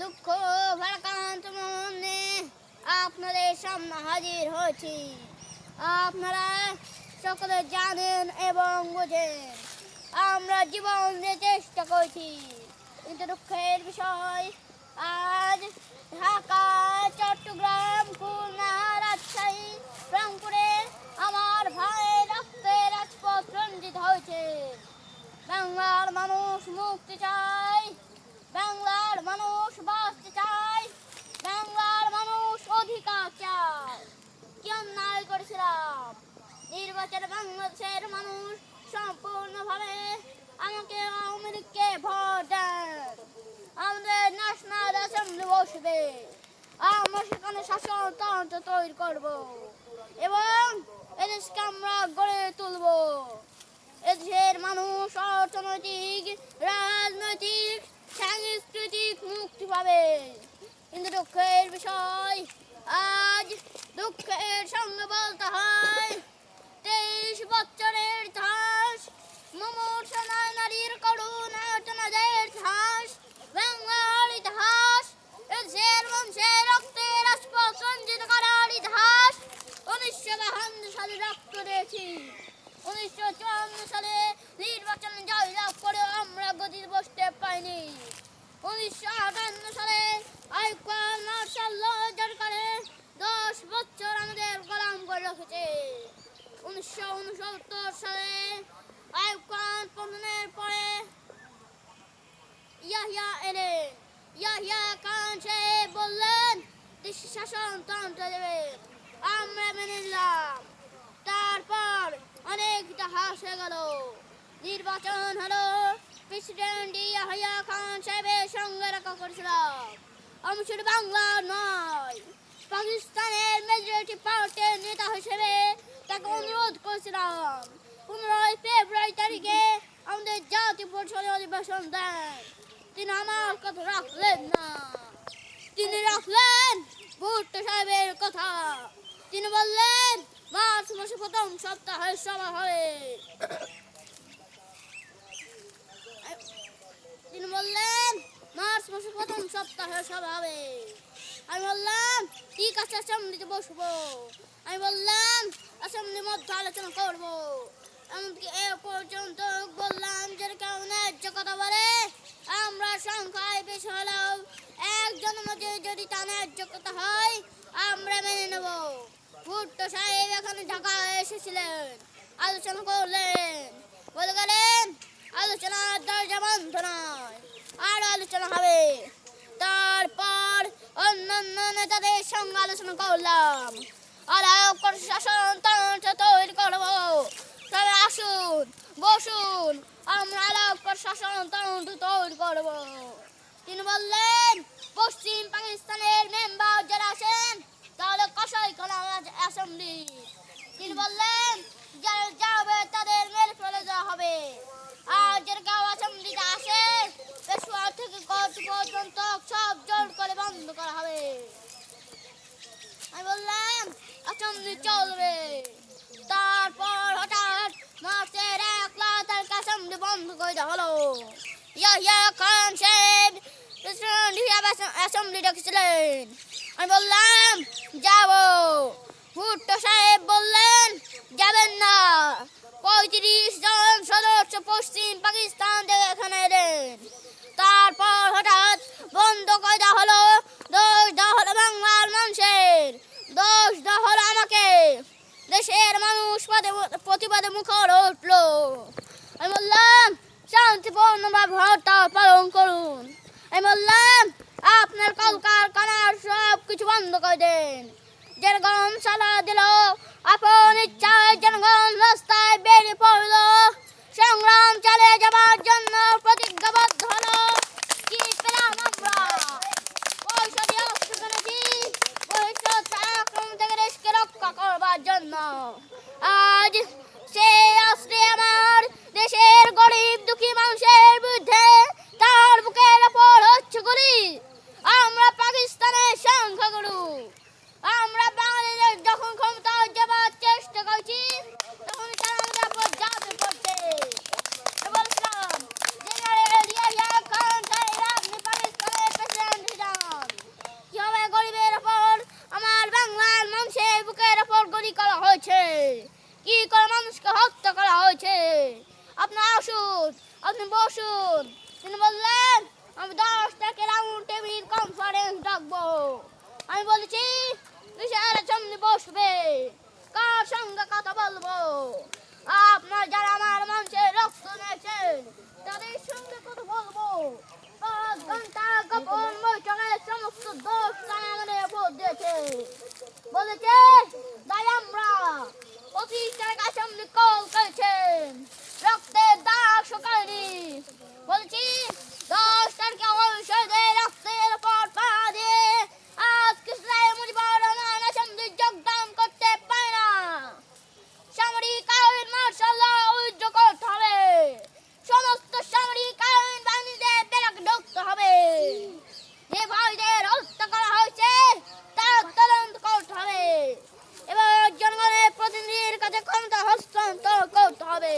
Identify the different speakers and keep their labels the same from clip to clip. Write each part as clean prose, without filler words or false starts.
Speaker 1: দুঃখ ভারাক্রান্ত মন নিয়ে আপনাদের সামনে হাজির হয়েছি। আপনারা সকলে জানেন এবং বোঝেন আমরা জীবন দিয়ে চেষ্টা করেছি, কিন্তু দুঃখের বিষয় আজ ঢাকা, চট্টগ্রাম, খুলনা, রাজশাহী, রংপুরে আমার ভাইয়ের রক্তে রাজপথ রঞ্জিত হয়েছে। বাংলার মানুষ মুক্তি চায়, বাংলার মানুষ বাঁচতে চায়, বাংলার মানুষ অধিকার চায়। কি অন্যায় করেছিলাম? নির্বাচনে বাংলাদেশের মানুষ সম্পূর্ণভাবে আমাকে আওয়ামী লীগকে ভোট দেন। আমাদের ন্যাশনাল অ্যাসেম্বলি বসবে, আমরা সেখানে শাসনতন্ত্র তৈরি করব এবং এদেশকে আমরা গড়ে তুলব। এদেশের মানুষ অর্থনৈতিক, রাজনৈতিক, সাংস্কৃতিক মুক্তি পাবে। কিন্তু দুঃখের বিষয় আজ দুঃখের সঙ্গে বলতে হয় 23 বছরের ইতিহাস, মুমূর্ষু নারীর করুণ আর্তনাদের ইতিহাস, বাংলার ইতিহাস, এদেশের মানুষের রক্তে রাজপথ রঞ্জিত করার ইতিহাস। 1952 সালে রক্ত দিয়েছি, 1954 সালে নির্বাচনে জয়লাভ করেও আমরা গদিতে বসতে পাইনি। 1958 সালে আইয়ুব খান মার্শাল ল জারি করে 10 বছর আমাদের গোলাম করে রেখেছে। 1969 সালে আইয়ুব খান পতনের পরে ইয়াহিয়া এলেন। ইয়াহিয়া খান সাহেব বললেন দেশে শাসনতন্ত্র দেবে, আমরা মেনে নিলাম। তারপর অনেক ইতিহাস হয়ে গেল, নির্বাচন হলো, প্রেসিডেন্ট ইয়াহিয়া খান সাহেবের সঙ্গে দেখা করেছিলাম। আমি শুধু বাংলা নয়, পাকিস্তানের মেজরিটি পার্টির নেতা হিসেবে তাকে অনুরোধ করেছিলাম 15 ফেব্রুয়ারি তারিখে আমাদের জাতীয় পরিষদের অধিবেশন দেন। তিনি আমার কথা রাখলেন না, তিনি রাখলেন ভুট্টো সাহেবের কথা। তিনি বললেন মার্চ মাসে প্রথম সপ্তাহে সভা হবে। তিনি বললেন মার্চ মাসে প্রথম সপ্তাহে সভা হবে। আমি বললাম ঠিক আছে, অ্যাসেম্বলিতে বসবো। আমি বললাম অ্যাসেম্বলির মধ্যে আলোচনা করবো। এমনকি এ পর্যন্ত বললাম যে কেউ ন্যায্য কথা বলে আমরা সংখ্যায় বেশি হলেও একজনের মধ্যে যদি তা ন্যায্য কথা হয় আমরা মেনে নেব। ভুট্টো সাহেব এখানে ঢাকায় এসেছিলেন, আলোচনা করলেন, বলে গেলেন আলোচনার দরজা বন্ধ নয়, আরো আলোচনা হবে। তারপর অন্যান্য নেতাদের সঙ্গে আলোচনা করলাম, আলাপ শাসনতন্ত্র তৈরি করবো। তবে আসুন বসুন, আমরা আলাপ শাসনতন্ত্র তৈরি করবো। তিনি বললেন পশ্চিম পাকিস্তানের মেম্বার যারা আছেন তাহলে কসাইখানা অ্যাসেম্বলি। তিনি বললেন যারা যাবে তাদের মেরে ফেলে দেওয়া হবে, আর যারা কেউ অ্যাসেম্বলিতে আসে পেশোয়ার থেকে কোর্ট পর্যন্ত সব জোর করে বন্ধ করা হবে। আমি বললাম অ্যাসেম্বলি চলবে। তারপর হঠাৎ মার্চের 1 তারিখ অ্যাসেম্বলি বন্ধ করে দেওয়া হলো। ইয়াহিয়া খান সাহেব প্রেসিডেন্ট হিসেবে অ্যাসেম্বলি ডেকেছিলেন। আমি বললাম যাবো। ভুট্টো সাহেব বললেন যাবেন না, 35 জন সদস্য পশ্চিম পাকিস্তান থেকে এখানে এলেন। তারপর হঠাৎ বন্ধ করে দেওয়া হলো। দোষ দেওয়া হলো বাংলার মানুষের, দোষ দেওয়া হলো আমাকে। দেশের মানুষ প্রতিবাদে মুখর উঠলো। আমি বললাম শান্তিপূর্ণভাবে হরতাল পালন করুন। আমি বললাম আপনার কলকারখানার সব কিছু বন্ধ করে দেন। জনগণ সাড়া দিল, আপন ইচ্ছায় জনগণ রাস্তায় বেরিয়ে পড়লো, সংগ্রাম চালিয়ে যাবার জন্য প্রতিজ্ঞাবদ্ধ হলো। কি পেলাম আমরা? পয়সা দিয়ে অস্ত্র কিনেছি ভবিষ্যৎ আক্রমণ থেকে দেশকে রক্ষা করবার জন্য। আজ সেই অস্ত্রে আমার দেশের গরিব দুঃখী মানুষের বিরুদ্ধে তার বুকের ওপর হচ্ছে গুলি। আমরা পাকিস্তানের সংখ্যাগুরু, আমরা বাংলাদেশের যখন ক্ষমতা যাবার চেষ্টা করছি তখন তারা আমাদের উপর ঝাঁপিয়ে পড়ছে। বলছিলাম জেনারেল ইয়াহিয়া খান থাকবো। আমি বলেছি কিসের সামনে বসবে, কার সঙ্গে কথা বলবো। আপনার যারা আমার মানুষের রক্ত নিয়েছেন তাদের সঙ্গে কথা বলবো। 5 ঘন্টা গোপন বৈঠকে সমস্ত দোষ আমাদের ভোট দিয়েছে, বলেছে তাই আমরা 25 তারিখের সামনে কল করেছেন, রক্তের দাগ শুকায়নি। বলছি 10 তারিখে অবশ্যই রক্তের উপর পা দিয়ে আজ ইসরায়েল মুজিবুর রহমান সামনে যোগদান করতে পারে না। সামরিক আইন মার্শাল ল উইথড্র করতে হবে, সমস্ত সামরিক আইন বাহিনীদের ব্যারাক ঢুকতে হবে। যে ভাইদের হত্যা করা হয়েছে তার তদন্ত করতে হবে এবং জনগণের প্রতিনিধির কাছে ক্ষমতা হস্তান্তর করতে হবে।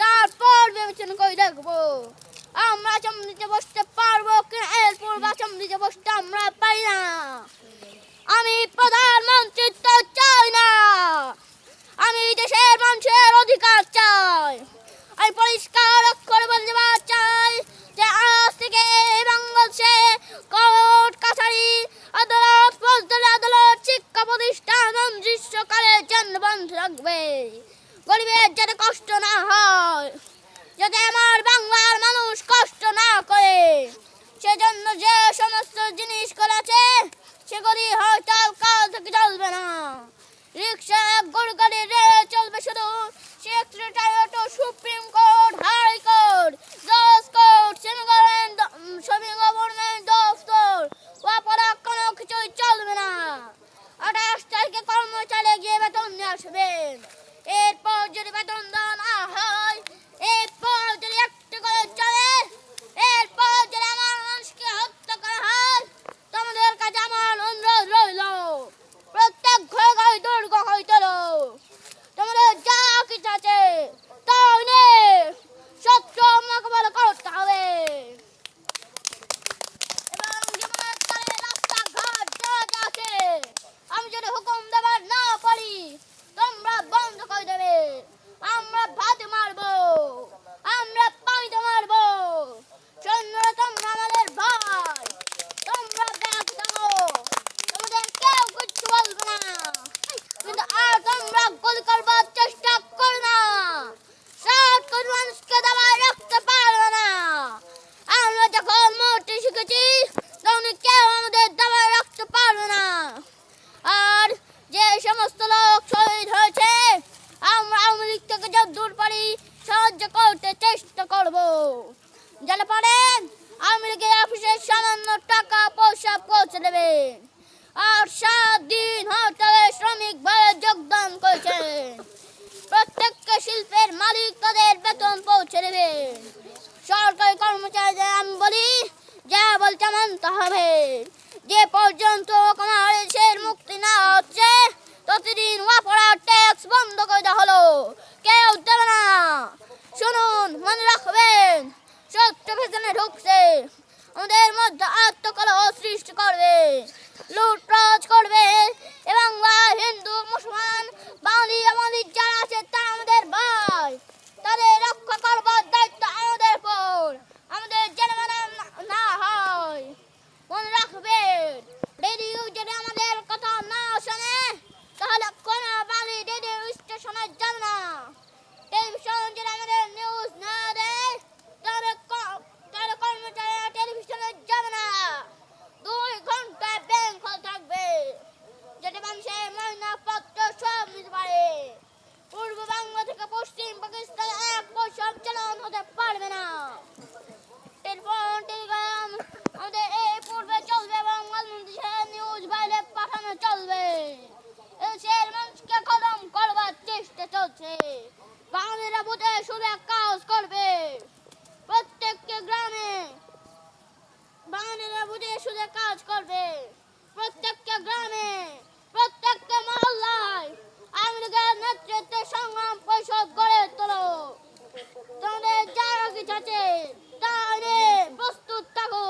Speaker 1: তারপর বিবেচনা করে দেখবো আমরা সামনে বসতে পারবো কিনা। এরপর সামনে বসতে আমরা পারি না। আমি প্রধানমন্ত্রিত্ব চাই না, আমি দেশের মানুষের অধিকার চাই। আমি পরিষ্কার অক্ষরে বলতে চাই যে আজ থেকে বাংলাদেশে কোর্ট কাছারি আদালত ফৌজদারি আদালত শিক্ষা প্রতিষ্ঠান গ্রীষ্মকালের জন্য বন্ধ থাকবে। গরিবের যাতে কষ্ট না হয়, যাতে আমার বাংলার মানুষ কষ্ট না করে, সেজন্য যে সমস্ত জিনিসগুলো আছে সেগুলি হয়তো কাল থেকে চলবে না। রিক্সা গরু গাড়ি রেল চলবে শুধু সেক্রেটারিয়েট, সুপ্রিম কোর্ট, হাইকোর্ট, জজ কোর্ট, সেমি গভর্নমেন্ট দপ্তর, ওপরে কোনো কিছুই চলবে না। 28 তারিখে কর্মচারী গিয়ে বেতন নিয়ে আসবেন। এরপর যদি বেতন দেওয়া না হয়, এরপর যদি একটু করে চলে, এরপর যদি আমার মানুষকে হত্যা করা হয়, তোমাদের কাছে আমার অনুরোধ রইল প্রত্যেক ঘরে ঘরে দুর্গ হয়ে তোলো। তোমাদের যা কিছু আছে তাও নিয়ে শত্রু মোকাবেলা করতে হবে এবং জীবনের তলে রাস্তাঘাট যা যা আছে আমি যদি হুকুম দেবার না পারি তোমরা বন্ধ করে দেবে। আমরা ভাতে মারবো, আমরা পানিতে মারবো। সৈন্যরা তোমরা আমাদের ভাই, তোমরা ব্যাগ দাও, তোমাদের কেউ কিচ্ছু বলবে না। কিন্তু আর তোমরা গুলি করবার চেষ্টা করো না, সাত কোটি মানুষকে দাবায় রাখতে পারবে না। আমরা যখন মরতে শিখেছি তখন কেউ আমাদের দাবায় রাখতে পারবে না। আর যে সমস্ত লোক শহীদ হয়েছে আমরা আওয়ামী লীগ থেকে যত দূর পারি সাহায্য করতে চেষ্টা করব। যারা পারেন আওয়ামী লীগের অফিসে সামান্য টাকা পয়সা পৌঁছে দেবেন। আর 7 দিন হরতালে শ্রমিক ভাইরা যোগদান করেছেন, প্রত্যেককে শিল্পের মালিক তাদের বেতন পৌঁছে দেবেন। সরকারি কর্মচারীদের আমি বলি যা বলতে মানতে হবে। যে পর্যন্ত আমার দেশের মুক্তি না হচ্ছে ততদিন ওয়াপড়া ট্যাক্স বন্ধ করে দেওয়া হলো, কেউ দেবে না। শুনুন, মনে রাখবেন শত্রু ভেতরে ঢুকছে, আমাদের মধ্যে আত্মকলহ সৃষ্টি করবে, লুটরাজ করবে এবং হিন্দু মুসলমান বাঙালি আমাদের যারা আছে তারা আমাদের ভাই, তাদের রক্ষা করবার দায়িত্ব আমাদের উপর। আমাদের যেন না হয় মনে রাখবেন, রেডিও যদি আমাদের কথা না শোনে তাহলে কোনো বাঙালি রেডিও স্টেশনে যাবে না। টেলিভিশন যদি আমাদের নিউজ না দেয় তাহলে কর্মচারীরা টেলিভিশনে যাবে না। 2 ঘন্টা ব্যাংক খোলা থাকবে, যাতে মানুষের ময়নাপত্র সব নিতে পারে। পূর্ব বাংলা থেকে পশ্চিম পাকিস্তানে 1 পয়সা চালান হতে পারবে না। টেলিফোন টেলিগ্রাম আমাদের এই পূর্বে চলবে এবং বাংলাদেশের নিউজ বাইরে পাঠানো চলবে। দেশের মানুষকে খতম করবার চেষ্টা চলছে। বাঙালিরা বুঝে শুধু কাজ করবে, প্রত্যেকটি গ্রামে বাঙালিরা বুঝে শুধু কাজ করবে, প্রত্যেকটা গ্রামে, প্রত্যেকটা মহল্লায় আওয়ামী লীগের নেতৃত্বে সংগ্রাম পরিষদ গড়ে তোলো। তোমাদের যারা কিছু আছে তা নিয়ে প্রস্তুত থাকো।